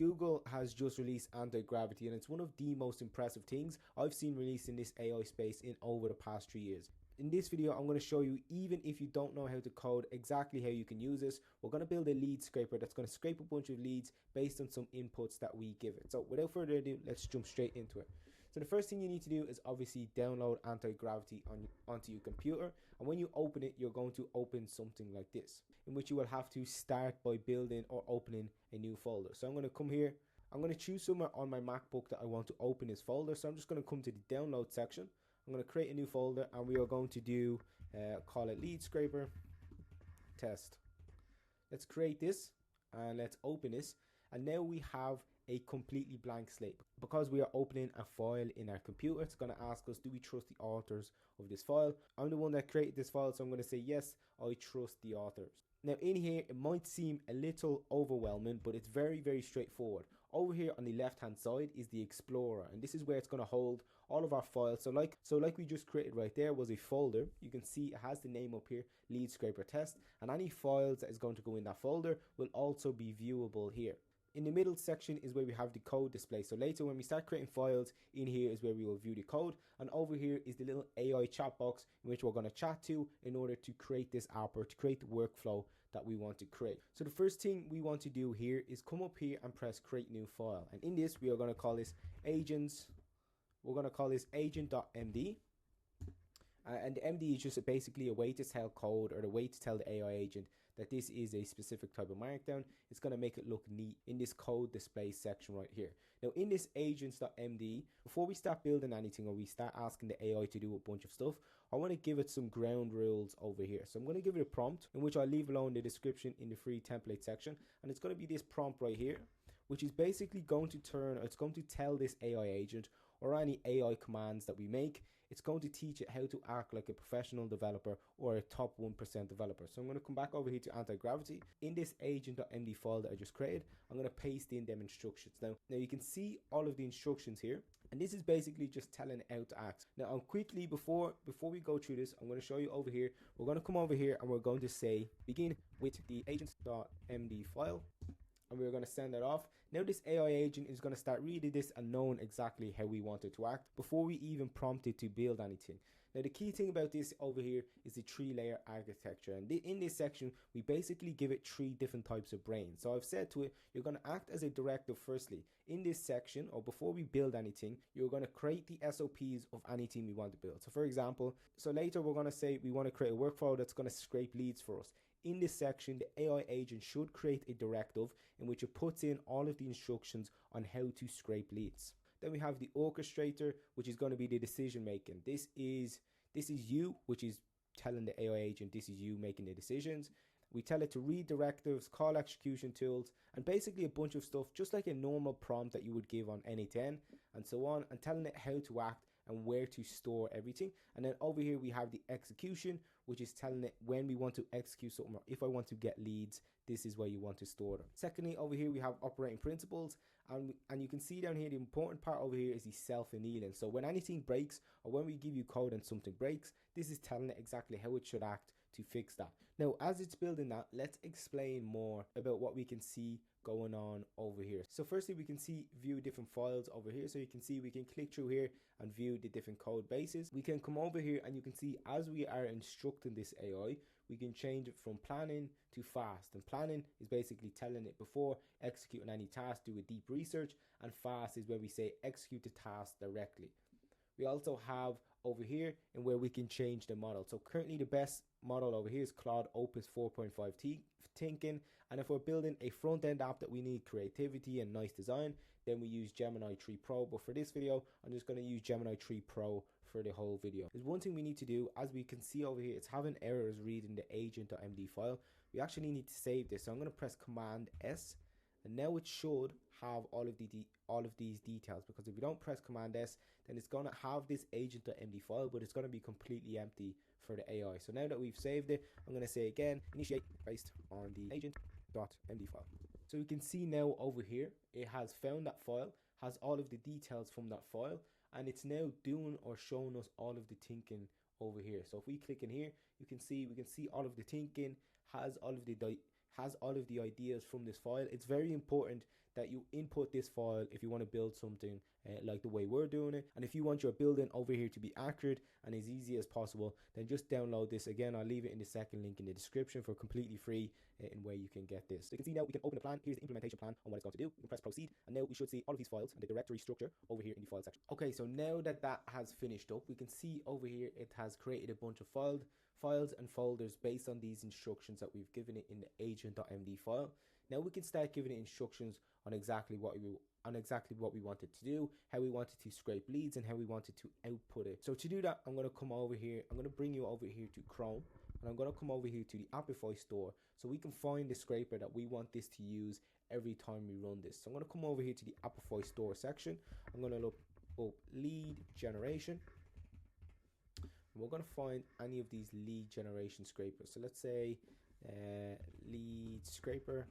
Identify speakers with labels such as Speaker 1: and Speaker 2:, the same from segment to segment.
Speaker 1: Google has just released Antigravity, and it's one of the most impressive things I've seen released in this AI space in over the past 3 years. In this video, I'm going to show you, even if you don't know how to code, exactly how you can use this. We're going to build a lead scraper that's going to scrape a bunch of leads based on some inputs that we give it. So without further ado, let's jump straight into it. So the first thing you need to do is obviously download Antigravity onto your computer. And when you open it, you're going to open something like this, in which you will have to start by building or opening a new folder. So I'm going to come here. I'm going to choose somewhere on my MacBook that I want to open this folder. So I'm just going to come to the download section. I'm going to create a new folder, and we are going to do, call it lead scraper test. Let's create this and let's open this. And now we have a completely blank slate. Because we are opening a file in our computer, it's going to ask us, do we trust the authors of this file? I'm the one that created this file, so I'm going to say, yes, I trust the authors. Now in here, it might seem a little overwhelming, but it's very, very straightforward. Over here on the left hand side is the Explorer, and this is where it's going to hold all of our files. So like we just created right there was a folder. You can see it has the name up here, lead scraper test, and any files that is going to go in that folder will also be viewable here. In the middle section is where we have the code display. So later when we start creating files, in here is where we will view the code. And over here is the little AI chat box in which we're going to chat to in order to create this app or to create the workflow that we want to create. So the first thing we want to do here is come up here and press create new file. And in this, we are going to call this agents. We're going to call this agent.md. And the MD is just basically a way to tell code, or the way to tell the AI agent that this is a specific type of markdown. It's going to make it look neat in this code display section right here. Now in this agents.md, before we start building anything or we start asking the AI to do a bunch of stuff, I want to give it some ground rules over here. So I'm going to give it a prompt, in which I'll leave alone the description in the free template section. And it's going to be this prompt right here, which is basically going to it's going to tell this AI agent, or any AI commands that we make, it's going to teach it how to act like a professional developer or a top 1% developer. So I'm going to come back over here to Antigravity. In this agent.md file that I just created, I'm going to paste in them instructions. Now you can see all of the instructions here, and this is basically just telling it how to act. Now I'll quickly, before we go through this, I'm going to show you over here. We're going to come over here and we're going to say begin with the agents.md file. And we're going to send that off. Now this AI agent is going to start reading this and knowing exactly how we want it to act before we even prompt it to build anything. Now the key thing about this over here is the 3-layer architecture, and in this section we basically give it 3 different types of brains. So I've said to it, you're going to act as a directive firstly. In this section, or before we build anything, you're going to create the SOPs of anything we want to build. So for example, later we're going to say we want to create a workflow that's going to scrape leads for us. In this section, the AI agent should create a directive in which it puts in all of the instructions on how to scrape leads. Then we have the orchestrator, which is going to be the decision making. This is you, which is telling the AI agent this is you making the decisions. We tell it to read directives, call execution tools, and basically a bunch of stuff, just like a normal prompt that you would give on any 10 and so on, and telling it how to act and where to store everything. And then over here we have the execution, which is telling it when we want to execute something, or if I want to get leads, this is where you want to store them. Secondly, over here we have operating principles, and you can see down here the important part over here is the self-annealing. So when anything breaks, or when we give you code and something breaks, this is telling it exactly how it should act to fix that. Now as it's building that, let's explain more about what we can see going on over here. So firstly, we can see view different files over here. So you can see we can click through here and view the different code bases. We can come over here and you can see as we are instructing this AI, we can change it from planning to fast. And planning is basically telling it before executing any task, do a deep research, and fast is where we say execute the task directly. We also have over here and where we can change the model. So currently the best model over here is Claude Opus 4.5 thinking, and if we're building a front-end app that we need creativity and nice design, then we use Gemini 3 Pro. But for this video, I'm just going to use Gemini 3 Pro for the whole video. There's one thing we need to do. As we can see over here, it's having errors reading the agent.md file. We actually need to save this, so I'm going to press Command S. And now it should have all of these details, because if we don't press Command S, then it's going to have this agent.md file, but it's going to be completely empty for the AI. So now that we've saved it, I'm going to say again, initiate based on the agent.md file. So we can see now over here, it has found that file, has all of the details from that file, and it's now doing or showing us all of the thinking over here. So if we click in here, we can see all of the thinking, has all of the ideas from this file. It's very important that you input this file if you want to build something like the way we're doing it. And if you want your building over here to be accurate and as easy as possible, then just download this. Again, I'll leave it in the second link in the description for completely free in where you can get this. So you can see now we can open the plan. Here's the implementation plan on what it's going to do. We can press proceed, and now we should see all of these files and the directory structure over here in the file section. Okay, so now that that has finished up, we can see over here it has created a bunch of files and folders based on these instructions that we've given it in the agent.md file. Now we can start giving it instructions on exactly what we wanted to do, how we wanted to scrape leads, and how we wanted to output it. So to do that, I'm going to come over here. I'm going to bring you over here to Chrome, and I'm going to come over here to the Apify store so we can find the scraper that we want this to use every time we run this. So I'm going to come over here to the Apify store section. I'm going to look up lead generation. We're going to find any of these lead generation scrapers. So let's say lead scraper.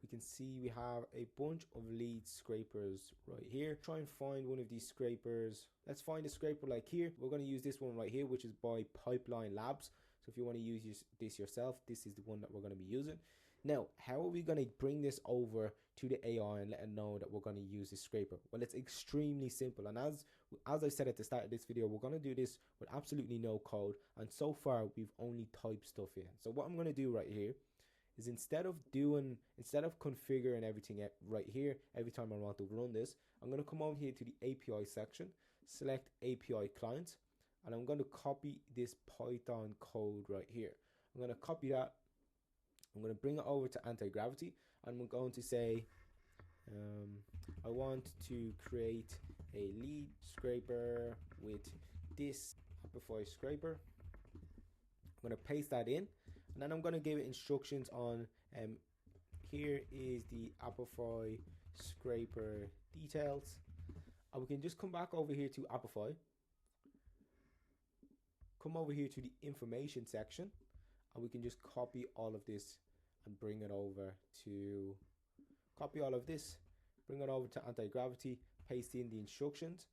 Speaker 1: We can see we have a bunch of lead scrapers right here. Try and find one of these scrapers. Let's find a scraper like here. We're going to use this one right here, which is by Pipeline Labs. So if you want to use this yourself, this is the one that we're going to be using. Now, how are we going to bring this over to the AI and let it know that we're going to use this scraper? Well, it's extremely simple. And as I said at the start of this video, we're going to do this with absolutely no code. And so far, we've only typed stuff in. So what I'm going to do right here is instead of configuring everything right here, every time I want to run this, I'm going to come over here to the API section, select API client, and I'm going to copy this Python code right here. I'm going to copy that. I'm going to bring it over to Antigravity, and we're going to say, I want to create a lead scraper with this Apify scraper. I'm going to paste that in, and then I'm going to give it instructions on, here is the Apify scraper details. And we can just come back over here to Apify, come over here to the information section, and we can just copy all of this and bring it over to Antigravity, paste in the instructions.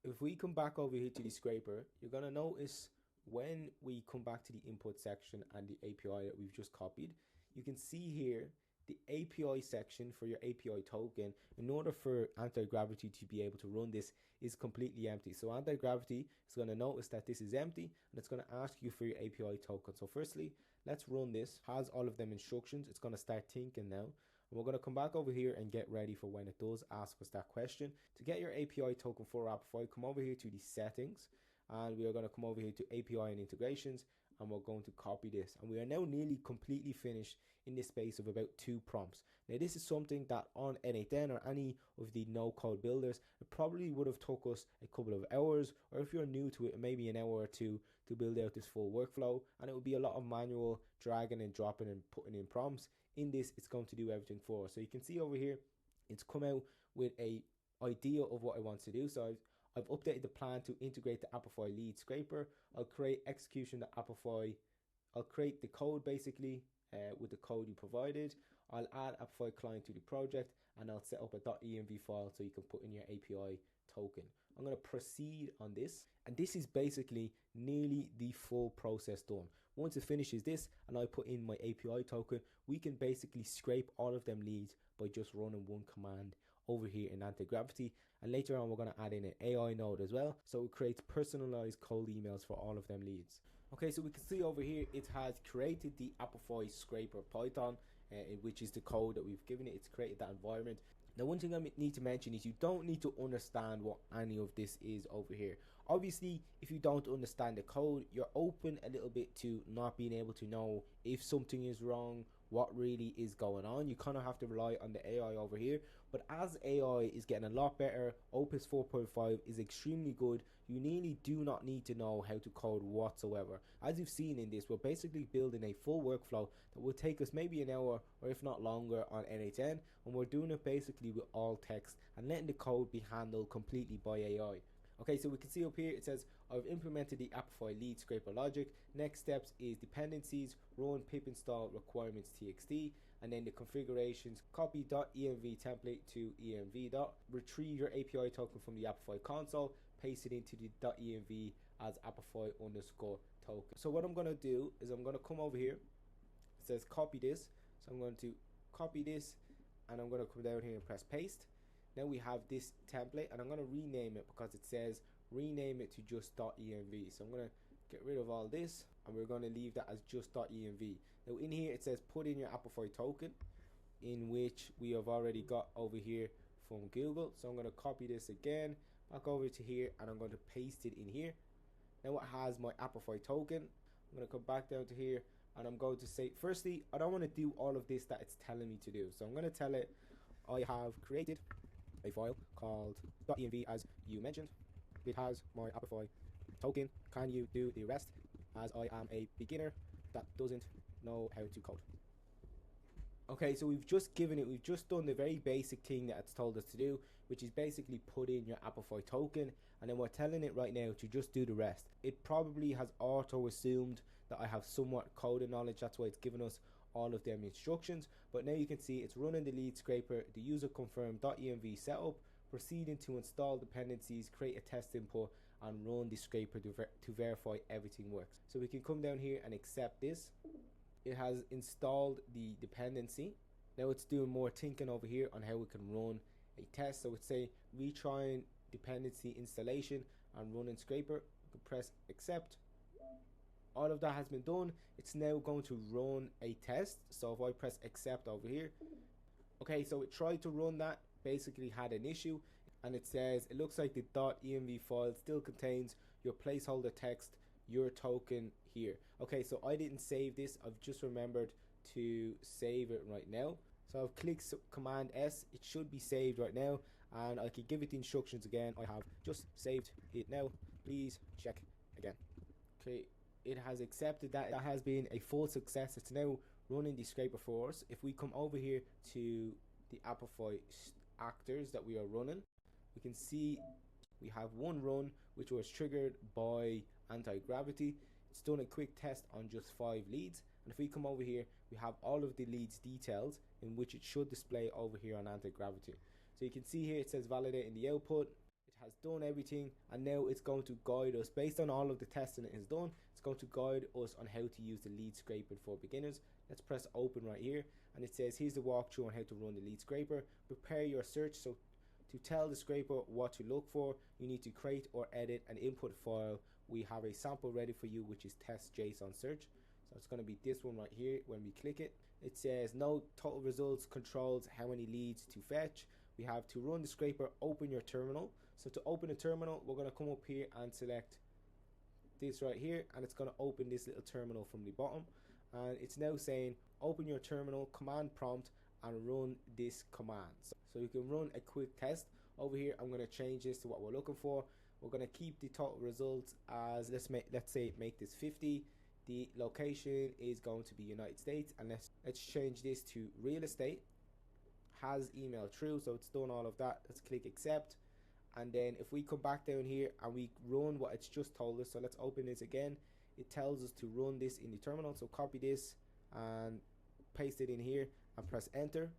Speaker 1: If we come back over here to the scraper, you're going to notice when we come back to the input section and the API that we've just copied, you can see here the API section for your API token. In order for Antigravity to be able to run this, is completely empty. So Antigravity is going to notice that this is empty, and it's going to ask you for your API token. So firstly, let's run this. Has all of them instructions. It's going to start thinking now. And we're going to come back over here and get ready for when it does ask us that question. To get your API token for Apify, come over here to the settings, and we are going to come over here to API and integrations, and we're going to copy this. And we are now nearly completely finished in this space of about 2 prompts. Now this is something that on N8N or any of the no code builders, it probably would have took us a couple of hours, or if you're new to it, maybe an hour or 2 to build out this full workflow. And it would be a lot of manual dragging and dropping and putting in prompts. In this, it's going to do everything for us. So you can see over here, it's come out with a idea of what I want to do. So I've updated the plan to integrate the Apify lead scraper. I'll create execution to Apify. I'll create the code basically with the code you provided. I'll add Apify client to the project, and I'll set up a .env file so you can put in your API token. I'm going to proceed on this, and this is basically nearly the full process done. Once it finishes this and I put in my API token, we can basically scrape all of them leads by just running one command over here in Antigravity. And later on, we're going to add in an AI node as well, so it creates personalized cold emails for all of them leads. Okay, so we can see over here it has created the Apify scraper Python, which is the code that we've given it. It's created that environment. Now, one thing I need to mention is you don't need to understand what any of this is over here. Obviously, if you don't understand the code, you're open a little bit to not being able to know if something is wrong, what really is going on. You kind of have to rely on the AI over here. But as AI is getting a lot better, Opus 4.5 is extremely good. You nearly do not need to know how to code whatsoever. As you've seen in this, we're basically building a full workflow that will take us maybe an hour or if not longer on N8N, and we're doing it basically with all text and letting the code be handled completely by AI. Okay, so we can see up here, it says, I've implemented the Apify lead scraper logic. Next steps is dependencies, run pip install requirements txt, and then the configurations, copy .env template to env. Retrieve your API token from the Apify console, paste it into the .env as Apify underscore token. So what I'm going to do is I'm going to come over here. It says copy this. So I'm going to copy this, and I'm going to come down here and press paste. Now we have this template, and I'm going to rename it because it says rename it to just .env. So I'm going to get rid of all this, and we're going to leave that as just .env. Now in here it says put in your Apify token, in which we have already got over here from Google. So I'm going to copy this again back over to here, and I'm going to paste it in here. Now it has my Apify token. I'm going to come back down to here, and I'm going to say, firstly, I don't want to do all of this that it's telling me to do. So I'm going to tell it I have created a file called .env as you mentioned. It has my Apify token. Can you do the rest, as I am a beginner that doesn't know how to code. Okay, so we've just done the very basic thing that it's told us to do, which is basically put in your Apify token, and then we're telling it right now to just do the rest. It probably has auto assumed that I have somewhat coding knowledge, that's why it's given us all of them instructions. But now you can see it's running the lead scraper, the user confirm .env setup, proceeding to install dependencies, create a test input, and run the scraper to verify everything works. So we can come down here and accept this. It has installed the dependency. Now it's doing more thinking over here on how we can run a test. So it's say retrying dependency installation and running scraper. You can press accept. All of that has been done. It's now going to run a test. So if I press accept over here, okay, so it tried to run that, basically had an issue, and it says it looks like the .env file still contains your placeholder text, your token here. Okay, so I didn't save this. I've just remembered to save it right now. So I've clicked Command S. It should be saved right now, and I can give it the instructions again. I have just saved it now. Please check again. Okay, it has accepted that. That has been a full success. It's now running the scraper for us. If we come over here to the Apify actors that we are running, we can see we have one run which was triggered by Antigravity. It's done a quick test on just 5 leads, and if we come over here, we have all of the leads details, in which it should display over here on Antigravity. So you can see here it says validate in the output. It has done everything, and now it's going to guide us based on all of the testing it has done. It's going to guide us on how to use the lead scraper for beginners. Let's press open right here, and it says here's the walkthrough on how to run the lead scraper. Prepare your search. So to tell the scraper what to look for, you need to create or edit an input file. We have a sample ready for you, which is test.json search. So it's going to be this one right here. When we click it, it says no total results controls how many leads to fetch. We have to run the scraper, open your terminal. So to open a terminal, we're going to come up here and select this right here, and it's going to open this little terminal from the bottom, and it's now saying open your terminal, command prompt, and run this command. So you can run a quick test. Over here I'm going to change this to what we're looking for. We're going to keep the total results as, let's say make this 50. The location is going to be United States, and let's change this to real estate. Has email true, so it's done all of that. Let's click accept, and then if we come back down here and we run what it's just told us, so let's open this again. It tells us to run this in the terminal, so copy this and paste it in here and press enter,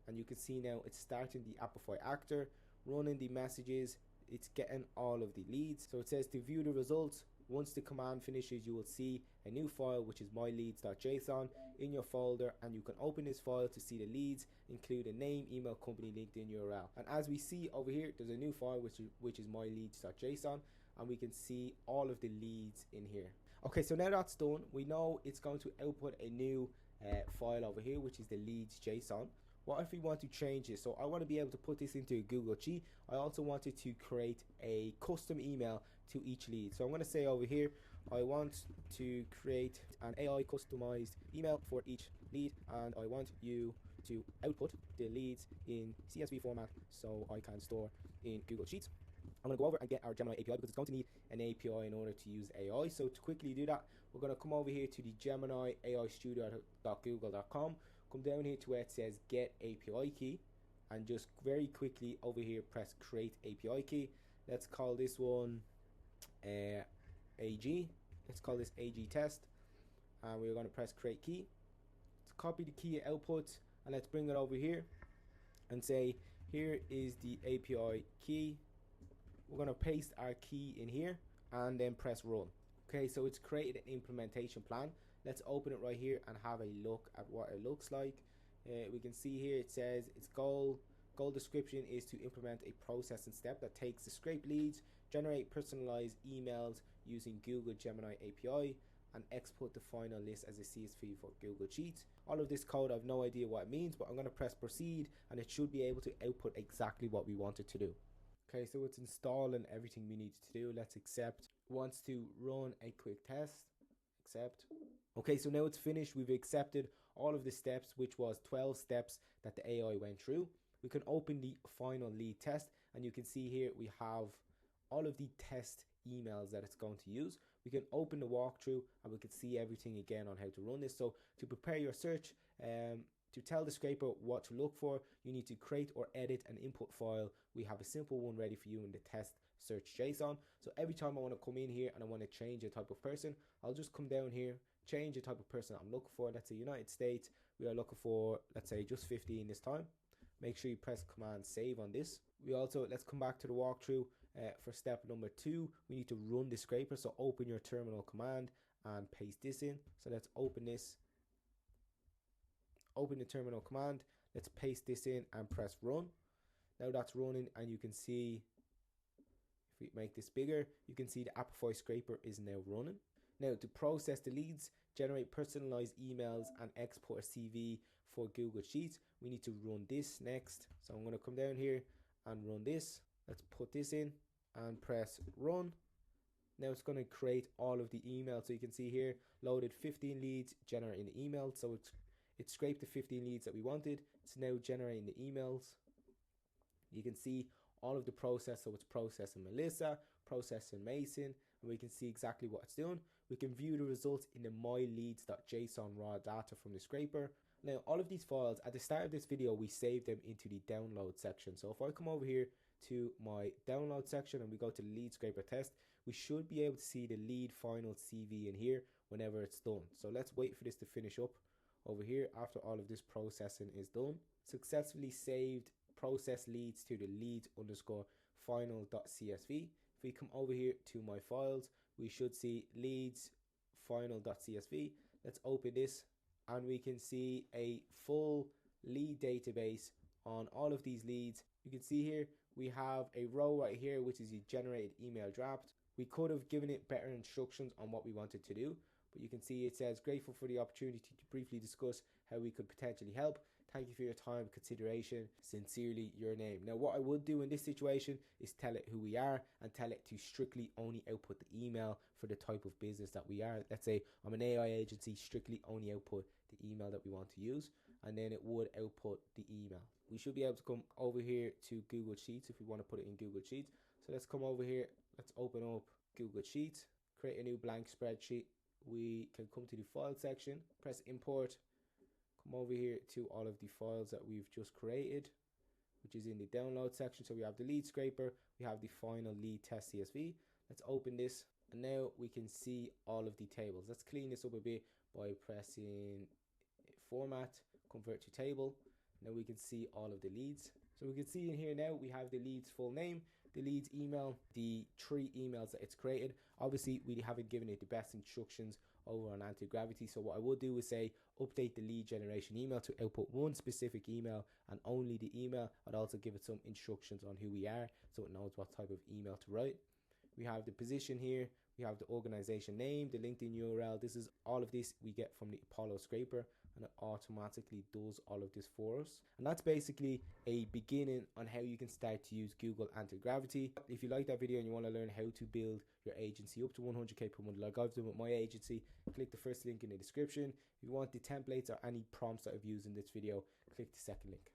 Speaker 1: and you can see now it's starting the Apify actor, running the messages. It's getting all of the leads. So it says to view the results, once the command finishes, you will see a new file, which is myleads.json, in your folder, and you can open this file to see the leads, include a name, email, company, LinkedIn URL. And as we see over here, there's a new file which is myleads.json, and we can see all of the leads in here. Okay, so now that's done, we know it's going to output a new file over here, which is the leads.json. What if we want to change this? So I want to be able to put this into a Google Sheet. I also wanted to create a custom email to each lead. So I'm going to say over here, I want to create an AI customized email for each lead, and I want you to output the leads in CSV format so I can store in Google Sheets. I'm going to go over and get our Gemini API because it's going to need an API in order to use AI. So to quickly do that, we're going to come over here to the Gemini AI Studio.google.com. Come down here to where it says get API key, and just very quickly over here press create API key. Let's call this one AG. Let's call this AG test, and we're going to press create key. Let's copy the key output, and let's bring it over here and say here is the API key. We're going to paste our key in here and then press run. Okay, so it's created an implementation plan. Let's open it right here and have a look at what it looks like. We can see here it says its goal description is to implement a processing step that takes the scraped leads, generate personalized emails using Google Gemini API, and export the final list as a CSV for Google Sheets. All of this code, I have no idea what it means, but I'm going to press proceed and it should be able to output exactly what we want it to do. Okay, so it's installing everything we need to do. Let's accept. Wants to run a quick test. Accept. Okay, so now it's finished. We've accepted all of the steps, which was 12 steps that the AI went through. We can open the final lead test and you can see here we have all of the test emails that it's going to use. We can open the walkthrough and we can see everything again on how to run this. So to prepare your search, to tell the scraper what to look for, you need to create or edit an input file. We have a simple one ready for you in the test search JSON. So every time I want to come in here and I want to change a type of person, I'll just come down here, change the type of person I'm looking for. Let's say United States. We are looking for, let's say, just 15 this time. Make sure you press Command Save on this. We also, let's come back to the walkthrough. For step number 2, we need to run the scraper. So open your terminal command and paste this in. So let's open this. Open the terminal command. Let's paste this in and press run. Now that's running and you can see, if we make this bigger, you can see the Apify scraper is now running. Now to process the leads, generate personalized emails and export a CV for Google Sheets, we need to run this next. So I'm going to come down here and run this. Let's put this in and press run. Now it's going to create all of the emails. So you can see here, loaded 15 leads, generating the email. So it scraped the 15 leads that we wanted. It's now generating the emails. You can see all of the process. So it's processing Melissa, processing Mason, and we can see exactly what it's doing. We can view the results in the myleads.json raw data from the scraper. Now all of these files, at the start of this video, we saved them into the download section. So if I come over here to my download section and we go to the lead scraper test, we should be able to see the lead final CV in here whenever it's done. So let's wait for this to finish up over here. After all of this processing is done, successfully saved process leads to the leads underscore final.csv. If we come over here to my files, we should see leads final.csv. Let's open this and we can see a full lead database on all of these leads. You can see here we have a row right here which is the generated email draft. We could have given it better instructions on what we wanted to do, but you can see it says grateful for the opportunity to briefly discuss how we could potentially help. Thank you for your time and consideration. Sincerely, your name. Now what I would do in this situation is tell it who we are and tell it to strictly only output the email for the type of business that we are. Let's say I'm an AI agency, strictly only output the email that we want to use, and then it would output the email. We should be able to come over here to Google Sheets if we want to put it in Google Sheets. So let's come over here. Let's open up Google Sheets, create a new blank spreadsheet. We can come to the file section, press import, come over here to all of the files that we've just created, which is in the download section. So we have the lead scraper, we have the final lead test CSV. Let's open this and now we can see all of the tables. Let's clean this up a bit by pressing format, convert to table. Now we can see all of the leads. So we can see in here now we have the lead's full name, the lead's email, the 3 emails that it's created. Obviously we haven't given it the best instructions over on Antigravity, so what I would do is say update the lead generation email to output one specific email and only the email. I'd also give it some instructions on who we are so it knows what type of email to write. We have the position here, we have the organization name, the LinkedIn URL. This is all of this we get from the Apollo scraper, and it automatically does all of this for us. And that's basically a beginning on how you can start to use Google Antigravity. If you like that video and you want to learn how to build your agency up to 100k per month like I've done with my agency, click the first link in the description. If you want the templates or any prompts that I've used in this video, click the second link.